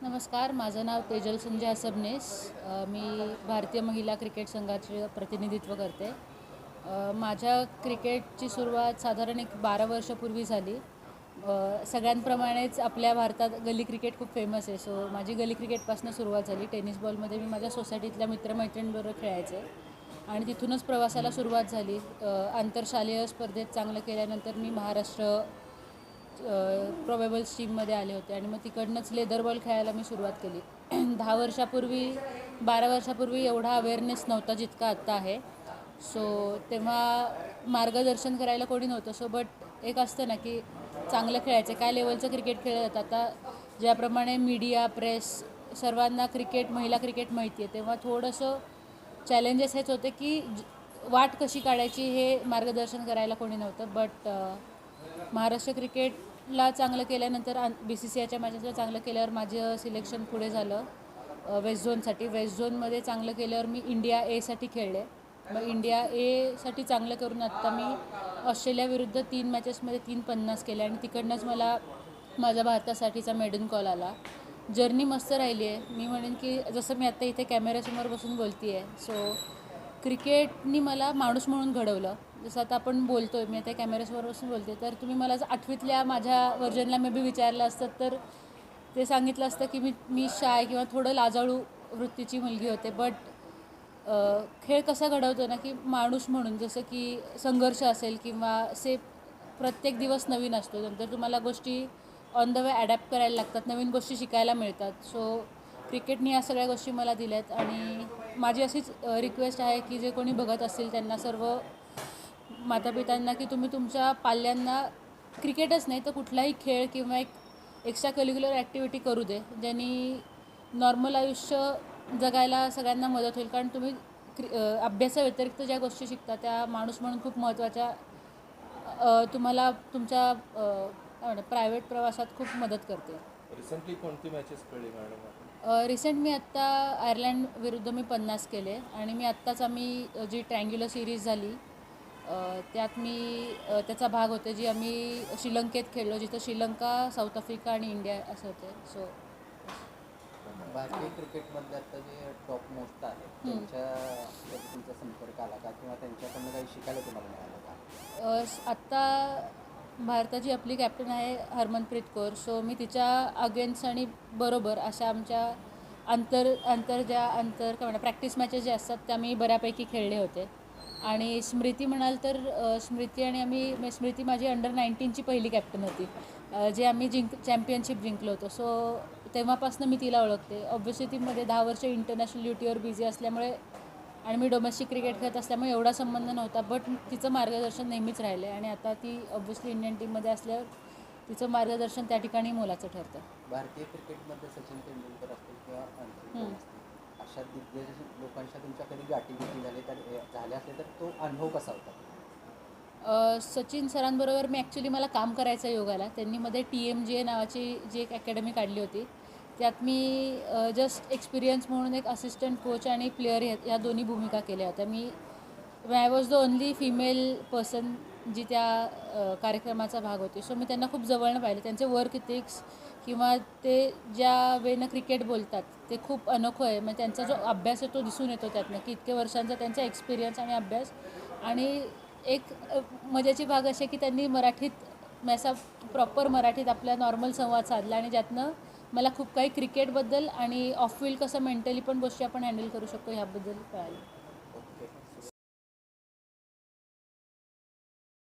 नमस्कार, माझं नाव तेजल संजय असबनेस. मी भारतीय महिला क्रिकेट संघाचे प्रतिनिधित्व करते. माझ्या क्रिकेटची सुरुवात साधारण एक 12 वर्षापूर्वी झाली. सगळ्यांप्रमाणेच आपल्या भारतात गली क्रिकेट खूप फेमस आहे. सो माझी गली क्रिकेटपासून सुरुवात झाली. टेनिस बॉलमध्ये मी माझ्या सोसायटीतल्या मित्रमैत्रिणींबरोबर खेळायचे आणि तिथूनच प्रवासाला सुरुवात झाली. आंतरशालेय स्पर्धेत चांगलं केल्यानंतर मी महाराष्ट्र प्रोबेबल्स टीममध्ये आले होते आणि मग तिकडनंच लेदर बॉल खेळायला मी सुरुवात केली. 10 वर्षापूर्वी 12 वर्षापूर्वी एवढा अवेअरनेस नव्हता जितका आत्ता आहे. सो तेव्हा मार्गदर्शन करायला कोणी नव्हतं. सो बट एक असतं ना की चांगलं खेळायचं, काय लेवलचं क्रिकेट खेळत जातं. आता ज्याप्रमाणे मीडिया, प्रेस सर्वांना क्रिकेट, महिला क्रिकेट माहिती आहे, तेव्हा थोडंसं चॅलेंजेस हेच होते की वाट कशी काढायची हे मार्गदर्शन करायला कोणी नव्हतं. बट महाराष्ट्र क्रिकेटला चांगलं केल्यानंतर BCCIच्या मॅचेसला चांगलं केल्यावर माझं सिलेक्शन पुढे झालं वेस्ट झोनसाठी. वेस्ट झोनमध्ये चांगलं केल्यावर मी इंडिया Aसाठी खेळले. मग इंडिया Aसाठी चांगलं करून आत्ता मी ऑस्ट्रेलियाविरुद्ध 3 मॅचेसमध्ये 350 केले आणि तिकडनंच मला माझा भारतासाठीचा मेडन कॉल आला. जर्नी मस्त राहिली आहे. मी म्हणेन की जसं मी आत्ता इथे कॅमेऱ्यासमोर बसून बोलते आहे, सो क्रिकेटनी मला माणूस म्हणून घडवलं. जसं आता आपण बोलतो आहे, मी आता कॅमेऱ्यासमोर बसून बोलते, तर तुम्ही मला जर 8वीतल्या माझ्या व्हर्जनला मे बी विचारलं असतं तर ते सांगितलं असतं की मी शाय किंवा थोडं लाजाळू वृत्तीची मुलगी होते. बट खेळ कसा घडवतो ना की माणूस म्हणून, जसं की संघर्ष असेल किंवा प्रत्येक दिवस नवीन असतो. नंतर तुम्हाला गोष्टी ऑन द वे ॲडॅप्ट करायला लागतात, नवीन गोष्टी शिकायला मिळतात. सो क्रिकेटने या सगळ्या गोष्टी मला दिल्यात आणि माझी अशीच रिक्वेस्ट आहे की जे कोणी बघत असतील त्यांना, सर्व मातापितांना, की तुम्ही तुमच्या पाल्यांना क्रिकेटच नाही तर कुठलाही खेळ किंवा एक एक्स्ट्रा करिक्युलर ॲक्टिव्हिटी करू दे, ज्यांनी नॉर्मल आयुष्य जगायला सगळ्यांना मदत होईल. कारण तुम्ही अभ्यासाव्यतिरिक्त ज्या गोष्टी शिकता त्या माणूस म्हणून खूप महत्त्वाच्या, तुम्हाला तुमच्या प्रायव्हेट प्रवासात खूप मदत करते. रिसेंटली कोणती मॅचेस खेळली मॅडम? रिसेंट मी आत्ता आयर्लंड विरुद्ध मी 50 केले आणि मी आत्ताच आम्ही जी ट्रँग्युलर सिरीज झाली त्यात मी त्याचा भाग होते, जी आम्ही श्रीलंकेत खेळलो, जिथं श्रीलंका, साऊथ आफ्रिका आणि इंडिया असं होते. सो भारतीय क्रिकेटमध्ये आता जे टॉप मोस्ट आहे त्यांच्या तुमचा संपर्क आला का किंवा त्यांच्याकडनं काही शिकायला तुम्हाला मिळालं का? आत्ता भारताची आपली कॅप्टन आहे हरमनप्रीत कौर. सो मी तिच्या अगेन्स्ट आणि बरोबर अशा आमच्या काय म्हणा प्रॅक्टिस मॅचेस ज्या असतात त्या मी बऱ्यापैकी खेळले होते. आणि स्मृती म्हणाल तर स्मृती माझी अंडर-19ची पहिली कॅप्टन होती, जे आम्ही चॅम्पियनशिप जिंकलो होतो. सो तेव्हापासून मी तिला ओळखते. ऑब्व्हियसली तीमध्ये 10 वर्ष इंटरनॅशनल ड्युटीवर बिझी असल्यामुळे आणि मी डोमेस्टिक क्रिकेट खेळत असल्यामुळे एवढा संबंध नव्हता. बट तिचं मार्गदर्शन नेहमीच राहिलं आहे आणि आता ती ऑब्व्हियसली इंडियन टीममध्ये असल्यावर तिचं मार्गदर्शन त्या ठिकाणी मोलाचं ठरतं. भारतीय क्रिकेटमध्ये सचिन तेंडुलकर असतील किंवा अशा दिग्गज लोकांच्या तुमच्या कधी गाठीभेटी झाल्या असले तर तो अनुभव कसा होता? सचिन सरांबरोबर मी ॲक्च्युली मला काम करायचं योगाला. त्यांनी मध्ये TMGA नावाची जी एक अकॅडमी काढली होती, त्यात मी जस्ट एक्सपिरियन्स म्हणून एक असिस्टंट कोच आणि प्लेअर ह्या दोन्ही भूमिका केल्या होत्या. I was the only female person जी त्या कार्यक्रमाचा भाग होती. सो मी त्यांना खूप जवळनं पाहिलं. त्यांचे वर्क इथिक्स किंवा ते ज्या वेनं क्रिकेट बोलतात ते खूप अनोखं आहे. मग त्यांचा जो अभ्यास आहे तो दिसून येतो त्यातनं, की इतके वर्षांचा त्यांचा एक्सपिरियन्स आणि अभ्यास. आणि एक मजेची भाग अशी की त्यांनी प्रॉपर मराठीत आपला नॉर्मल संवाद साधला आणि ज्यातनं मला खूप काही क्रिकेटबद्दल आणि ऑफ फील्ड कसं मेंटली पण गोष्टी आपण हँडल करू शकतो ह्याबद्दल कळालं.